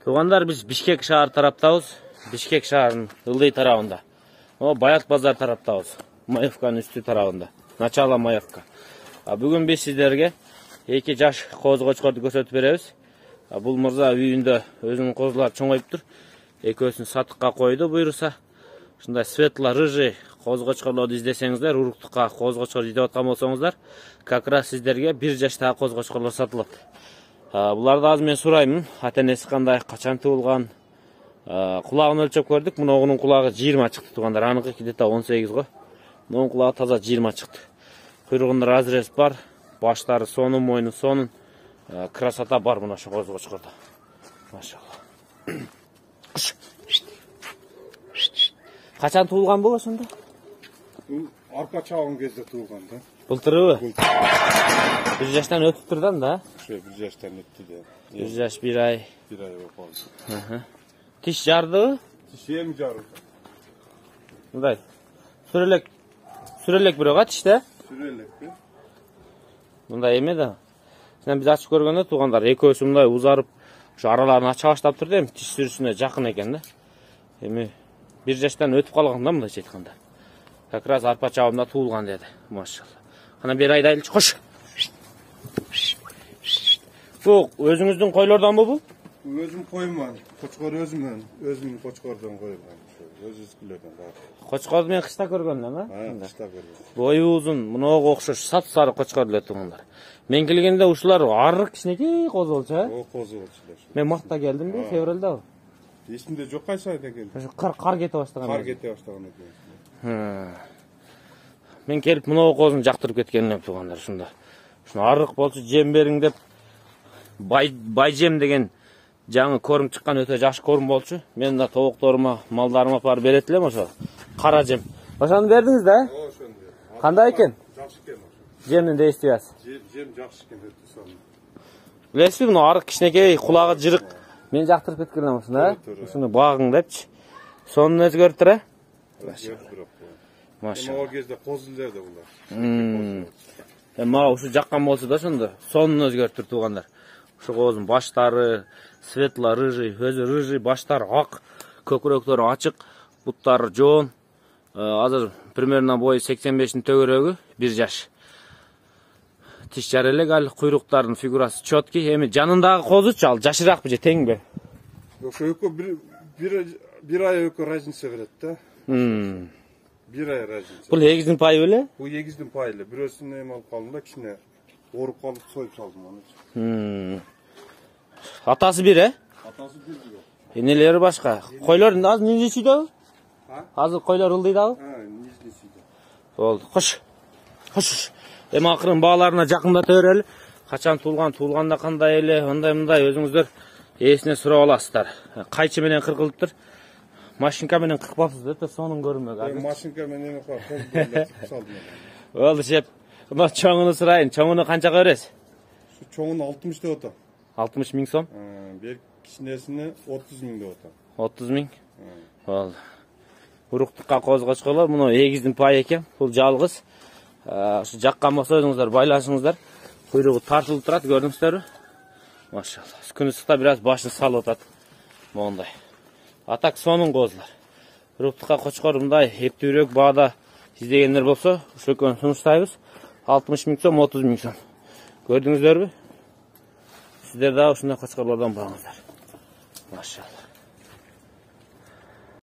Туғандар, біз Бишкек шаар тараптабыз. Бишкек шаарынын ылдый тарабында. О, Баят базар тараптабыз. Маевканын үстү тарабында. Начало Маевка. Бүгүн биз сиздерге эки жаш коз кочкорду көрсөтүп беребиз. Бул мырза үйүндө өзүнүн козулары чоңоюп тур. Экөөсүн сатыкка койду буйруса. Ушундай светло рыжий коз кочкорлорду издесеңиздер, уруктукка коз кочкор издеп аткан болсоңуздар, как раз сиздерге 1 жаштагы коз кочкорлор сатылат. Буларды азыр мен сураймын. Ата-энеси кандай, качан туулган? Кулагын өлчөп көрдүк. Мунун кулагы 20 чыкты тугандар. Аныкы где-то 18 го. Мунун кулагы таза 20 чыкты. Куйругунда разрез бар. Баштары сонун, мойну сонун. Красота бар мына шу коз кочкордо. Машалла. Качан туулган бул ошондо? Арпа чабын кезде туулган да. Былтырбы? 1 жаштан өтүп турдан да? Ошо 1 жаштан өттү да. 1 жаш 1 ай. 1 ай болуп калды. Тиш жардыбы? Тиш эми жарылды. Мындай. Сүрелек бирок тиште? Сүрелек. Мындай эме да. Сен биз ачып көргөндө туугандар экөөсү мындай узарып, ошо араларын ача баштап турду, эми тиш сүрүсүнө жакын экен да. Эми 1 жаштан өтүп калган да мындайча айтканда. Как раз арпа чабында туулган деди. Машалла. Кана бери айдайлычы, кош. Бу өзүңүздүн койлордонбу бул? Өзүм койман. Кочкор өзүмдүн кочкордон койгон. Өзүбүздүкүлөрдөн бар. Кочкорду мен кышта көргөм да, Кышта көргөм. Бою узун, мунуга окшош сап-сары кочкор эле тугандар. Мен келгенде ушулар арык кичинекей коз болчу, О, коз болчу. Мен мартта келдимби, февралда? Эсимде жок, кайсы айда келдим. Ошо кар кете баштаган. Кар кете баштаган экен. Мен келип мунуга козун жактырып кеткенмин тугандар ушунда. Ушуну арык болчу, жем бериң деп бай жем деген жаңы корм чыккан, өтө жакшы корм болчу. Мен да тобокторума, малдарыма апарып берет элем ошо. Кара жем. Ошону бердиңиз да? Ошону бердим. Кандай экен? Жакшы экен. Жемдин действиясы. Жем жакшы экен өтө сонун. Билесизби, муну арык кичинекей, кулагы жырык. Мен жактырып кеткенмин ушуну, ушуну багың депчи. Сонун өзгөртүр, э? Машалла. Ал кезде коз эле да булар. Мага ушу жаккан болсо да ошондо сонун өзгөртүр тугандар. Ушу коздун баштары светло рыжий, өзү рыжий, баштары ак, көкүрөктөрү ачык, буттары жоон. Азыр примерно бою 85-тин төгөрөгү, 1 жаш. Тиш жар элек, ал куйруктардын фигурасы чөткий. Эми жанындагы козучу ал жашыраакпы же теңби? Ошо экөө 1 ай экөө разница берет да. 1 ай разница. Бул эгиздин пайы беле? Бул эгиздин пайы эле. Бирөөсүн эме алып калдым да, кичине ооруп калып союп салдым аны. Атасы бир, э? Атасы бир бирок. Энелери башка. Койлор азыр нижисүйдө? Азыр койлор ылдыйдабы? Нижисүйдө. Болду. Кош. Эми акырын бааларына жакындата берели. Качан туулганда кандай эле, мындай өзүңүздөр эсине сурап аласыздар. Кайчы менен кыркылыптыр. Машинка менен кыркпапсыз да, сонун көрүнмөк азыр. Машинка менен кыркып салдым. Болду, шеп. Мына чоңуну сурайын. Чоңуну канчага бересиз? Şu çoğun 60 деп ата. 60 миң сом? Бер кичинесине 30 миң деп ата. 30 миң? Болду. Уруктукка коз кочкорлор, муну эгиздин пайы экен. Бул жалгыз. Ушу жаккан болсо өзүңүздөр байлашыңыздар. Куйругу тартылып турат, көрдүңүздөрбү? Машалла. Күн ысыкта бир аз башын салып атат. Мондай. Атак сонун козлар. Уруктукка кочкор мындай эптүүрөөк баада издегендер болсо, ошо экөөнү сунуштайбыз. 60 миң сом, 30 миң сом. Gördünüzler mi? Sizler daha ушундай кочкорлордон багыңыздар. Машалла.